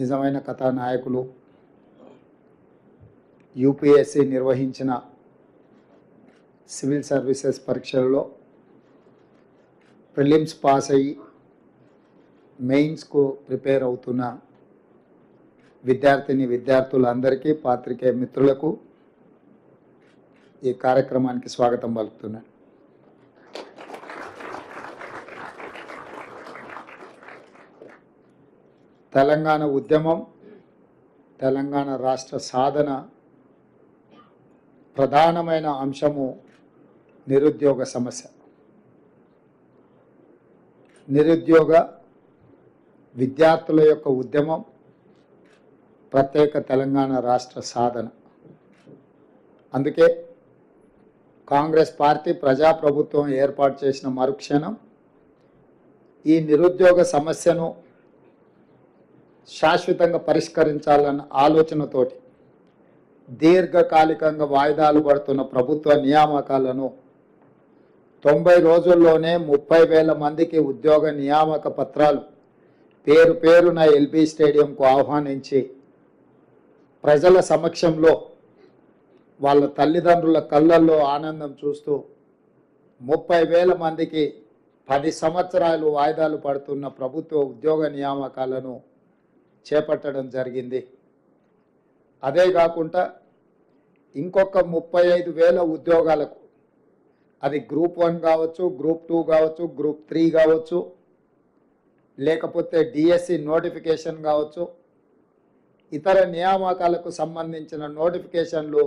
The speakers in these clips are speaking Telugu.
నిజమైన కథానాయకులు. యూపీఎస్సీ నిర్వహించిన సివిల్ సర్వీసెస్ పరీక్షల్లో ప్రిలిమ్స్ పాస్ అయ్యి మెయిన్స్కు ప్రిపేర్ అవుతున్న విద్యార్థులందరికీ పాత్రికేయ మిత్రులకు ఈ కార్యక్రమానికి స్వాగతం పలుకుతున్నాను. తెలంగాణ ఉద్యమం, తెలంగాణ రాష్ట్ర సాధన ప్రధానమైన అంశము నిరుద్యోగ సమస్య. నిరుద్యోగ విద్యార్థుల యొక్క ఉద్యమం, ప్రత్యేక తెలంగాణ రాష్ట్ర సాధన. అందుకే కాంగ్రెస్ పార్టీ ప్రజాప్రభుత్వం ఏర్పాటు చేసిన మరుక్షణం ఈ నిరుద్యోగ సమస్యను శాశ్వతంగా పరిష్కరించాలన్న ఆలోచనతోటి దీర్ఘకాలికంగా వాయిదాలు పడుతున్న ప్రభుత్వ నియామకాలను 90 రోజుల్లోనే 30,000 మందికి ఉద్యోగ నియామక పత్రాలు పేరున ఎల్బీ స్టేడియంకు ఆహ్వానించి ప్రజల సమక్షంలో వాళ్ళ తల్లిదండ్రుల కళ్ళల్లో ఆనందం చూస్తూ 30,000 మందికి 10 సంవత్సరాలు వాయిదాలు పడుతున్న ప్రభుత్వ ఉద్యోగ నియామకాలను చేపట్టడం జరిగింది. అదే కాకుండా ఇంకొక 35,000 ఉద్యోగాలకు, అది గ్రూప్ 1 కావచ్చు, గ్రూప్ 2 కావచ్చు, గ్రూప్ 3 కావచ్చు, లేకపోతే డిఎస్సి నోటిఫికేషన్ కావచ్చు, ఇతర నియామకాలకు సంబంధించిన నోటిఫికేషన్లు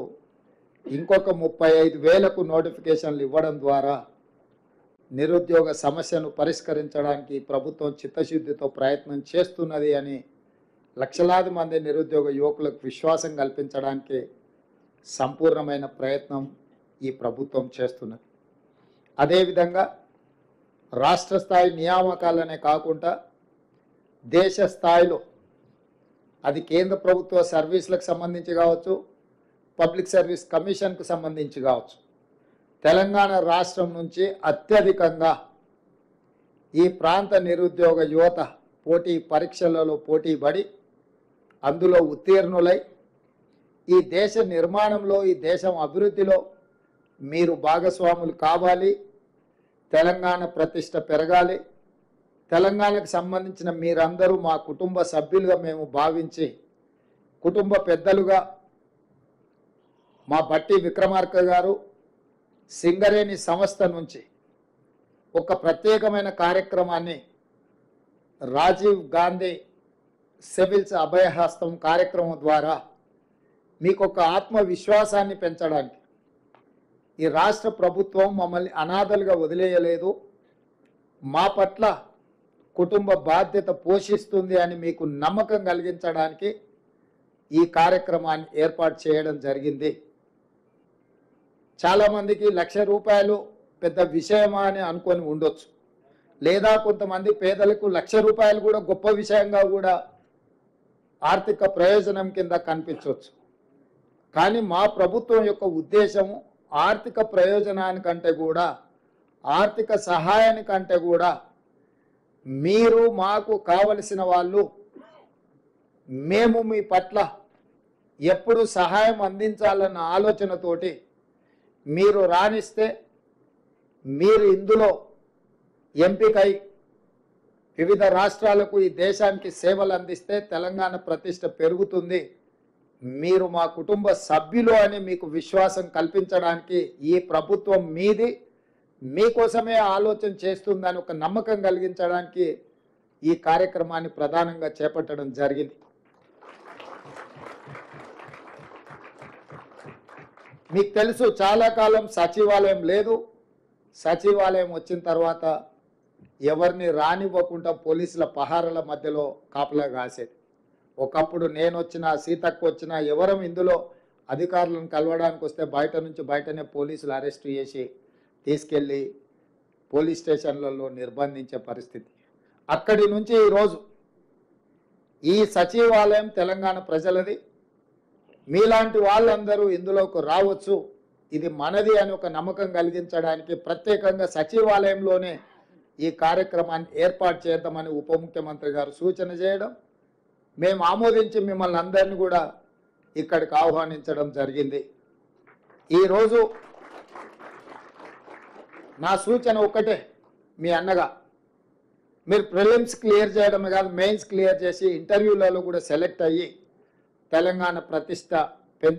ఇంకొక 35,000కు నోటిఫికేషన్లు ఇవ్వడం ద్వారా నిరుద్యోగ సమస్యను పరిష్కరించడానికి ప్రభుత్వం చిత్తశుద్ధితో ప్రయత్నం చేస్తున్నది అని లక్షలాది మంది నిరుద్యోగ యువకులకు విశ్వాసం కల్పించడానికి సంపూర్ణమైన ప్రయత్నం ఈ ప్రభుత్వం చేస్తున్నది. అదేవిధంగా రాష్ట్ర స్థాయి నియామకాలనే కాకుండా దేశ స్థాయిలో, అది కేంద్ర ప్రభుత్వ సర్వీసులకు సంబంధించి కావచ్చు, పబ్లిక్ సర్వీస్ కమిషన్కు సంబంధించి కావచ్చు, తెలంగాణ రాష్ట్రం నుంచి అత్యధికంగా ఈ ప్రాంత నిరుద్యోగ యువత పోటీ పరీక్షలలో పోటీపడి అందులో ఉత్తీర్ణులై ఈ దేశ నిర్మాణంలో, ఈ దేశం అభివృద్ధిలో మీరు భాగస్వాములు కావాలి, తెలంగాణ ప్రతిష్ట పెరగాలి, తెలంగాణకు సంబంధించిన మీరందరూ మా కుటుంబ సభ్యులుగా మేము భావించి, కుటుంబ పెద్దలుగా మా బట్టి విక్రమార్క గారు సింగరేణి సంస్థ నుంచి ఒక ప్రత్యేకమైన కార్యక్రమాన్ని రాజీవ్ గాంధీ సివిల్స్ అభయహస్తం కార్యక్రమం ద్వారా మీకు ఒక ఆత్మవిశ్వాసాన్ని పెంచడానికి, ఈ రాష్ట్ర ప్రభుత్వం మమ్మల్ని అనాథలుగా వదిలేయలేదు, మా పట్ల కుటుంబ బాధ్యత పోషిస్తుంది అని మీకు నమ్మకం కలిగించడానికి ఈ కార్యక్రమాన్ని ఏర్పాటు చేయడం జరిగింది. చాలామందికి ₹1,00,000 పెద్ద విషయమా అని అనుకొని ఉండొచ్చు, లేదా కొంతమంది పేదలకు ₹1,00,000 కూడా గొప్ప విషయంగా కూడా ఆర్థిక ప్రయోజనం కింద కనిపించవచ్చు. కానీ మా ప్రభుత్వం యొక్క ఉద్దేశము ఆర్థిక ప్రయోజనానికంటే కూడా, ఆర్థిక సహాయానికంటే కూడా మీరు మాకు కావలసిన వాళ్ళు, మేము మీ పట్ల ఎప్పుడు సహాయం అందించాలన్న ఆలోచనతోటి మీరు రాణిస్తే, మీరు ఇందులో ఎంపికై వివిధ రాష్ట్రాలకు, ఈ దేశానికి సేవలు అందిస్తే తెలంగాణ ప్రతిష్ట పెరుగుతుంది, మీరు మా కుటుంబ సభ్యులు అని మీకు విశ్వాసం కల్పించడానికి ఈ ప్రభుత్వం మీది, మీకోసమే ఆలోచన చేస్తుందని ఒక నమ్మకం కలిగించడానికి ఈ కార్యక్రమాన్ని ప్రధానంగా చేపట్టడం జరిగింది. మీకు తెలుసు, చాలా కాలం సచివాలయం లేదు. సచివాలయం వచ్చిన తర్వాత ఎవరిని రానివ్వకుండా పోలీసుల పహారాల మధ్యలో కాపలా కాసేది. ఒకప్పుడు నేను వచ్చినా, సీతక్క వచ్చినా, ఎవరం ఇందులో అధికారులను కలవడానికి వస్తే బయటనే పోలీసులు అరెస్ట్ చేసి తీసుకెళ్ళి పోలీస్ స్టేషన్లలో నిర్బంధించే పరిస్థితి. అక్కడి నుంచి ఈరోజు ఈ సచివాలయం తెలంగాణ ప్రజలది, మీలాంటి వాళ్ళందరూ ఇందులోకి రావచ్చు, ఇది మనది అని ఒక నమ్మకం కలిగించడానికి ప్రత్యేకంగా సచివాలయంలోనే ఈ కార్యక్రమాన్ని ఏర్పాటు చేద్దామని ఉప ముఖ్యమంత్రి గారు సూచన చేయడం, మేము ఆమోదించి మిమ్మల్ని అందరినీ కూడా ఇక్కడికి ఆహ్వానించడం జరిగింది. ఈరోజు నా సూచన ఒక్కటే, మీ అన్నగా మీరు ప్రిలిమ్స్ క్లియర్ చేయడమే కాదు, మెయిన్స్ క్లియర్ చేసి ఇంటర్వ్యూలలో కూడా సెలెక్ట్ అయ్యి తెలంగాణ ప్రతిష్ట